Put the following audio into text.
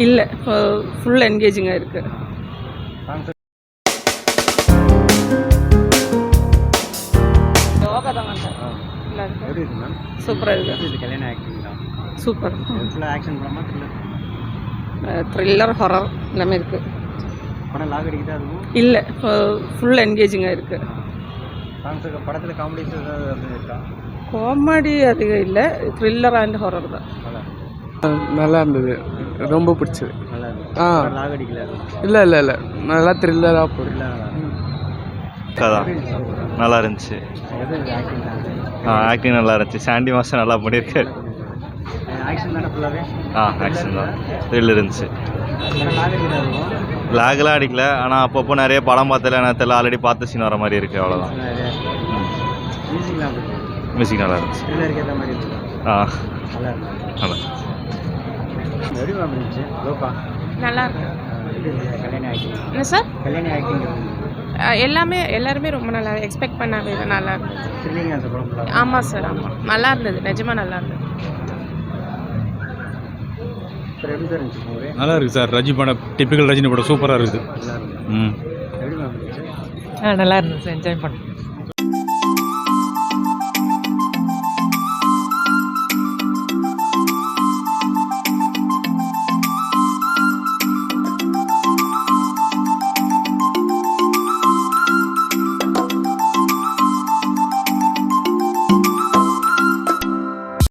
இல்லை, ஃபுல் என்கேஜிங்காக இருக்குது. யோகா தான் சார். நல்லா இருக்கு. எப்படி இருக்கு மேம்? சூப்பராக இருக்குது. இது கல்யாண ஆக்டிங் தான். சூப்பர். ஃபுல்லாக ஆக்ஷன் படமா த்ரில்லர்? த்ரில்லர், ஹொரர் எல்லாமே இருக்குது. படம் லாக் அடிக்குதா அதுவும்? இல்லை, ஃபுல் என்கேஜிங்காக இருக்குது. சாங்ஸுக்கு படத்தில் காமெடிஸ் ஏதாவது இருக்கா? காமெடி அதிகம் இல்லை, த்ரில்லர் அண்ட் ஹொரர் தான். நல்லா இருந்தது, ரொம்ப பிடிச்சது. நல்லா இருக்கு. ஆ லாக் அடிக்கல? இல்லை இல்லை இல்லை, நல்லா த்ரில்லராக போகுது. நல்லா இருந்துச்சு. ஆக்டிங் நல்லா இருந்துச்சு. சாண்டி மாஸ்டர் நல்லா பண்ணியிருக்காரு. ஆக்ஷன் தானே ஃபுல்லாகவே? ஆக்ஷன் தான். த்ரில் இருந்துச்சு. லாக் அடிக்கல அதுவும்? லாகெலாம் அடிக்கல, ஆனால் அப்பப்போ நிறைய படம் பார்த்தல எனக்கு தெரியல, ஆல்ரெடி பார்த்த சீன் வர மாதிரி இருக்குது, அவ்வளோதான். மியூசிக்லாம் மியூசிக் நல்லா இருந்துச்சு. த்ரில்லருக்கு ஏற்ற மாதிரி இருக்கு. நல்லா இருக்கு. நல்லா எப்படி மேம் இருந்துச்சு? லோகா நல்லா இருக்கு. கல்யாண ஆக்டிங் என்ன சார்? கல்யாண ஆக்டிங் எல்லாருமே ரொம்ப நல்லா எக்ஸ்பெக்ட் பண்ணவே நல்லா இருக்கு. த்ரில்லிங்காக இருந்துச்சு படம் ஃபுல்லாக? ஆமாம் சார், ஆமாம், நல்லா இருந்தது, நிஜமாக நல்லா இருந்தது. அப்புறம் எப்படி சார் இருந்துச்சு மூவி? நல்லா இருக்குது சார். ரஜினி படம், டிப்பிக்கல் ரஜினி படம் சூப்பராக இருக்குது. நல்லா இருக்கு. ம் எப்படி மேம் இருந்துச்சு? நல்லா இருந்துச்சு, என்ஜாய் பண்ணேன்.